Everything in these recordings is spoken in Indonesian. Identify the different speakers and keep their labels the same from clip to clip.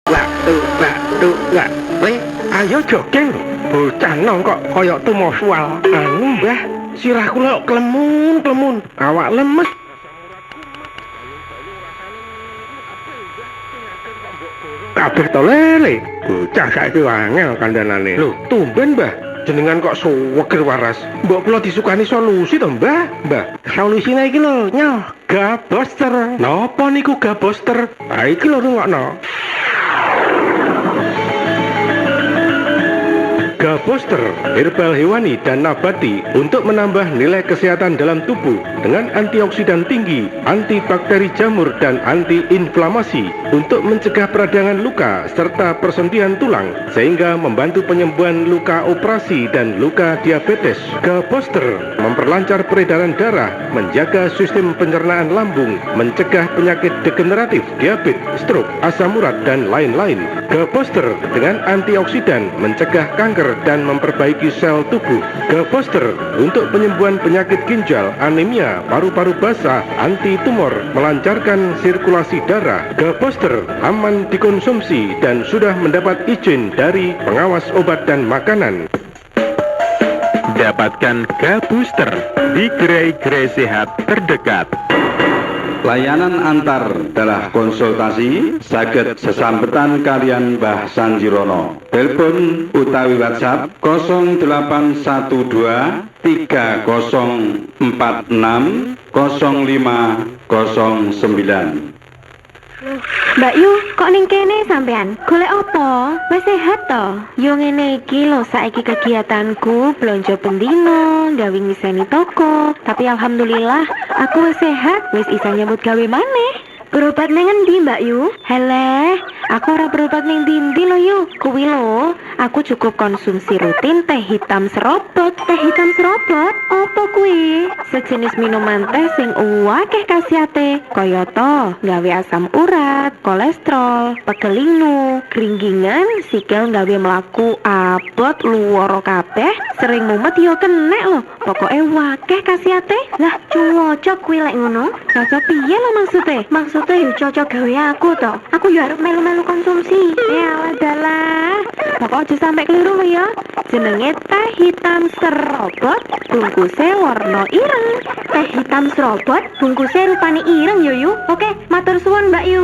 Speaker 1: Lah, ayo jogging lho. Bocah nom kok kaya tumosual. Anu, Mbah, sirah kula klemun-klemun, awak lemes. Kabeh to lele. Bocah saiki angel kandhanane. Lho, tumben, Mbah. Jenengan kok suweger waras. Mbok kula disukani solusi to, Mbah? Mbah, solusine iki lho, nyoh. Gaboster. Napa niku gaboster? Ha iki lho rungokno. Gaboster, herbal hewani dan nabati untuk menambah nilai kesehatan dalam tubuh dengan antioksidan tinggi, antibakteri jamur dan antiinflamasi untuk mencegah peradangan luka serta persentian tulang sehingga membantu penyembuhan luka operasi dan luka diabetes. Gaboster memperlancar peredaran darah, menjaga sistem pencernaan lambung, mencegah penyakit degeneratif, diabetes, stroke, asam urat dan lain-lain. Gaboster dengan antioksidan mencegah kanker dan memperbaiki sel tubuh. Gaboster untuk penyembuhan penyakit ginjal, anemia, paru-paru basah, anti tumor, melancarkan sirkulasi darah. Gaboster aman dikonsumsi dan sudah mendapat izin dari pengawas obat dan makanan.
Speaker 2: Dapatkan Gaboster di gerai-gerai sehat terdekat.
Speaker 3: Layanan antar dalah konsultasi saged sesambetan kalian Mbah Sanjirono. Telepon utawi WhatsApp 0812 3046 0509.
Speaker 4: Mbak Yu, kok ning kene sampean? Golek apa? Wis sehat to? Yo ngene iki lho, saiki kegiatanku blonjo pendino, ndawing ngiseni toko. Tapi alhamdulillah, aku wis sehat, wis isa nyambut gawe maneh. Berobat ning endi, Mbak Yu? Heleh, aku ora berobat ning ndi lho Yu. Kuwi lho, aku cukup konsumsi rutin teh hitam serobot. Teh hitam serobot? Apa kuwi? Sejenis minuman teh sing akeh khasiate, kayata gawe asam urat, kolesterol, pegel linu, gringgingan, sikil gawe mlaku abot luwara kabeh, sering mumet yo kenek lho. Pokoke akeh khasiate. Lah, cocok kuwi lek ngono. Cocok piye lho maksude? Maksudnya yo cocok gawe aku to. Aku yo arep melu-melu konsumsi. Ya adalah. Pokok aja sampai keliru lho ya. Jenenge teh hitam serobot, bungkusnya warna ireng. Teh hitam serobot, bungkusnya rupane ireng yo Yu. Oke, matur suwun Mbak Yu.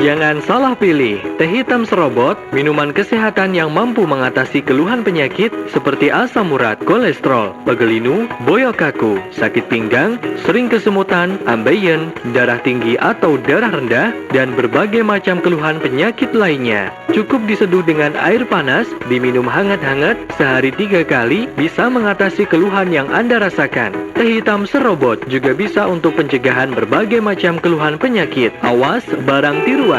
Speaker 5: Jangan salah pilih, teh hitam serobot, minuman kesehatan yang mampu mengatasi keluhan penyakit seperti asam urat, kolesterol, pegel linu, boyok kaku, sakit pinggang, sering kesemutan, ambeien, darah tinggi atau darah rendah, dan berbagai macam keluhan penyakit lainnya. Cukup diseduh dengan air panas, diminum hangat-hangat, sehari 3 kali, bisa mengatasi keluhan yang Anda rasakan. Teh hitam serobot juga bisa untuk pencegahan berbagai macam keluhan penyakit. Awas, barang tiruan.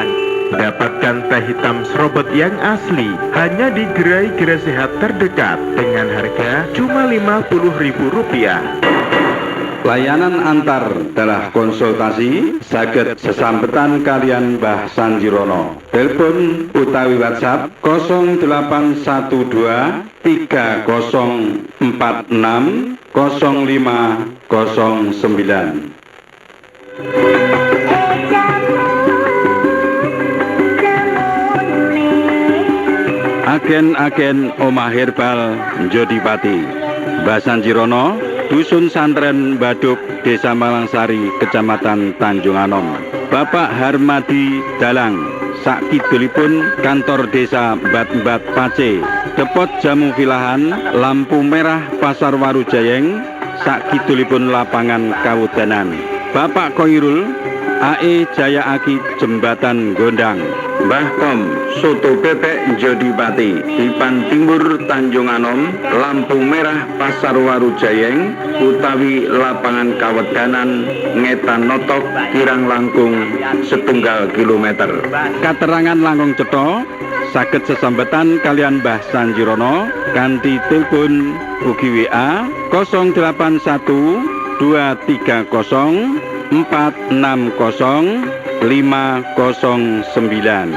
Speaker 2: Dapatkan teh hitam serobot yang asli hanya di gerai-gerai sehat terdekat dengan harga cuma Rp50.000.
Speaker 3: Layanan antar dalah konsultasi saged sesambetan kalian Mbah Sanjirono. Telepon utawi WhatsApp 0812 3046 0509. Agen-agen omah herbal Njodipati, Mbah Sanjirono, Dusun Santren Baduk, Desa Malangsari, Kecamatan Tanjung Anom. Bapak Harmadi Dalang, sakidulipun kantor desa Bat-Bat Pace, Depot Jamu Vilahan, Lampu Merah Pasar Waru Jayeng, sakidulipun lapangan Kawudanan. Bapak Koirul, AE Jaya Aki, Jembatan Gondang. Mbah Kom, Soto Bebek Njodipati, Dipan Timur Tanjung Anom, Lampu Merah Pasar Waru Jayeng, utawi lapangan Kawedanan, Ngetan Notok, kirang langkung 1 kilometer. Katerangan langkung cetha saged sesambetan kalian Mbah Sanjirono kanthi telepon ugi WA 081 230 460 509.